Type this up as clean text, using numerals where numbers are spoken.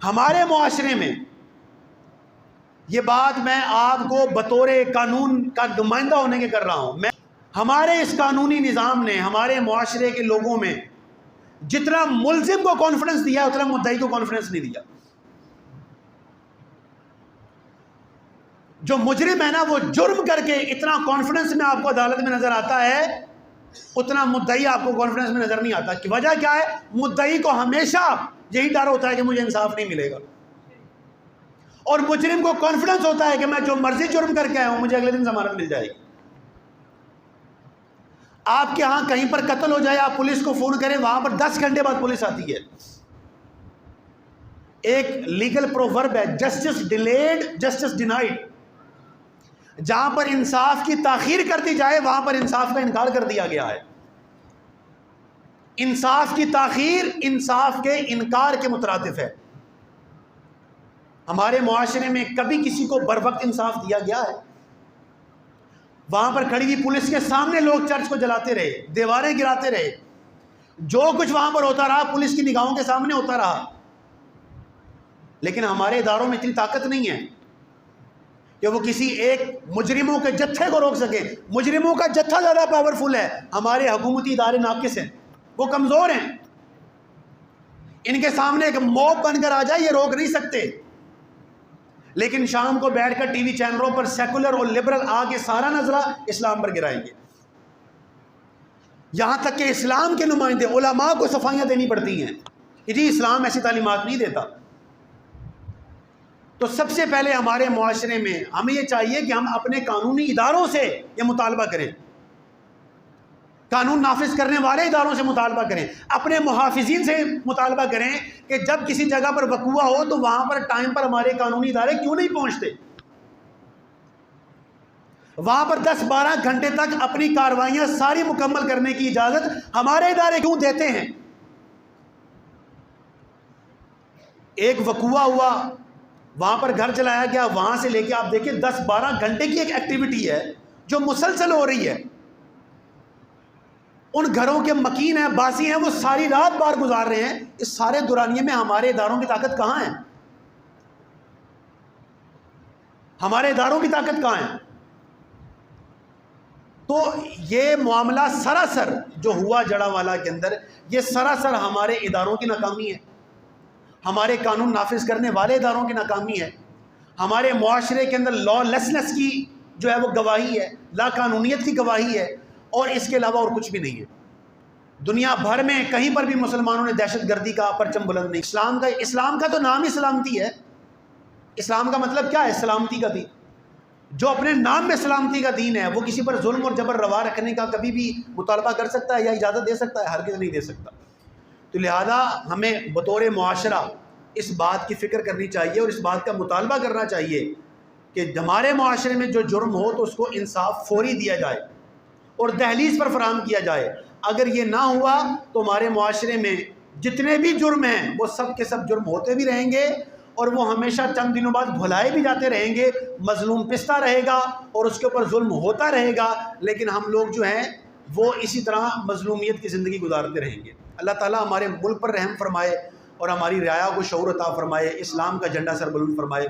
ہمارے معاشرے میں یہ بات میں آپ کو بطور قانون کا نمائندہ ہونے کے کر رہا ہوں، ہمارے اس قانونی نظام نے ہمارے معاشرے کے لوگوں میں جتنا ملزم کو کانفیڈنس دیا اتنا مدعی کو کانفیڈنس نہیں دیا۔ جو مجرم ہے نا وہ جرم کر کے اتنا کانفیڈنس میں آپ کو عدالت میں نظر آتا ہے، اتنا مدعی آپ کو کانفیڈنس میں نظر نہیں آتا۔ کی وجہ کیا ہے؟ مدعی کو ہمیشہ یہی ڈر ہوتا ہے کہ مجھے انصاف نہیں ملے گا، اور مجرم کو کانفیڈنس ہوتا ہے کہ میں جو مرضی جرم کر کے آیا ہوں مجھے اگلے دن ضمانت مل جائے گی۔ آپ کے ہاں کہیں پر قتل ہو جائے، آپ پولیس کو فون کریں، وہاں پر 10 گھنٹے بعد پولیس آتی ہے۔ ایک لیگل پروورب ہے، جسٹس ڈیلیڈ جسٹس ڈینائڈ۔ جہاں پر انصاف کی تاخیر کر دی جائے وہاں پر انصاف کا انکار کر دیا گیا ہے۔ انصاف کی تاخیر انصاف کے انکار کے مترادف ہے۔ ہمارے معاشرے میں کبھی کسی کو بر وقت انصاف دیا گیا ہے؟ وہاں پر کھڑی ہوئی پولیس کے سامنے لوگ چرچ کو جلاتے رہے، دیواریں گراتے رہے، جو کچھ وہاں پر ہوتا رہا پولیس کی نگاہوں کے سامنے ہوتا رہا۔ لیکن ہمارے اداروں میں اتنی طاقت نہیں ہے کہ وہ کسی ایک مجرموں کے جتھے کو روک سکے۔ مجرموں کا جتھا زیادہ پاورفل ہے، ہمارے حکومتی ادارے ناقص ہیں، وہ کمزور ہیں۔ ان کے سامنے ایک موب بن کر آ جائے یہ روک نہیں سکتے۔ لیکن شام کو بیٹھ کر ٹی وی چینلوں پر سیکولر اور لبرل آگے سارا نظرہ اسلام پر گرائیں گے، یہاں تک کہ اسلام کے نمائندے علماء کو صفائیاں دینی پڑتی ہیں کہ جی اسلام ایسی تعلیمات نہیں دیتا۔ تو سب سے پہلے ہمارے معاشرے میں ہمیں یہ چاہیے کہ ہم اپنے قانونی اداروں سے یہ مطالبہ کریں، قانون نافذ کرنے والے اداروں سے مطالبہ کریں، اپنے محافظین سے مطالبہ کریں کہ جب کسی جگہ پر وقوع ہو تو وہاں پر ٹائم پر ہمارے قانونی ادارے کیوں نہیں پہنچتے، وہاں پر 10-12 گھنٹے تک اپنی کارروائیاں ساری مکمل کرنے کی اجازت ہمارے ادارے کیوں دیتے ہیں۔ ایک وقوع ہوا، وہاں پر گھر چلایا گیا، وہاں سے لے کے آپ دیکھیں 10-12 گھنٹے کی ایک ایکٹیویٹی ہے جو مسلسل ہو رہی ہے۔ ان گھروں کے مکین ہیں، باسی ہیں، وہ ساری رات بار گزار رہے ہیں۔ اس سارے دورانیے میں ہمارے اداروں کی طاقت کہاں ہے؟ ہمارے اداروں کی طاقت کہاں ہے؟ تو یہ معاملہ سراسر جو ہوا جڑا والا کے اندر، یہ سراسر ہمارے اداروں کی ناکامی ہے، ہمارے قانون نافذ کرنے والے اداروں کی ناکامی ہے، ہمارے معاشرے کے اندر لا لیسنس کی جو ہے وہ گواہی ہے، لا قانونیت کی گواہی ہے، اور اس کے علاوہ اور کچھ بھی نہیں ہے۔ دنیا بھر میں کہیں پر بھی مسلمانوں نے دہشت گردی کا پرچم بلند نہیں۔ اسلام کا تو نام ہی سلامتی ہے۔ اسلام کا مطلب کیا ہے؟ سلامتی کا دین۔ جو اپنے نام میں سلامتی کا دین ہے وہ کسی پر ظلم اور جبر روا رکھنے کا کبھی بھی مطالبہ کر سکتا ہے یا اجازت دے سکتا ہے؟ ہرگز نہیں دے سکتا۔ تو لہذا ہمیں بطور معاشرہ اس بات کی فکر کرنی چاہیے اور اس بات کا مطالبہ کرنا چاہیے کہ ہمارے معاشرے میں جو جرم ہو تو اس کو انصاف فوری دیا جائے اور دہلیز پر فراہم کیا جائے۔ اگر یہ نہ ہوا تو ہمارے معاشرے میں جتنے بھی جرم ہیں وہ سب کے سب جرم ہوتے بھی رہیں گے اور وہ ہمیشہ چند دنوں بعد بھلائے بھی جاتے رہیں گے، مظلوم پستا رہے گا اور اس کے اوپر ظلم ہوتا رہے گا، لیکن ہم لوگ جو ہیں وہ اسی طرح مظلومیت کی زندگی گزارتے رہیں گے۔ اللہ تعالیٰ ہمارے ملک پر رحم فرمائے اور ہماری رعایا کو شعور عطا فرمائے، اسلام کا جھنڈا سر بلند فرمائے۔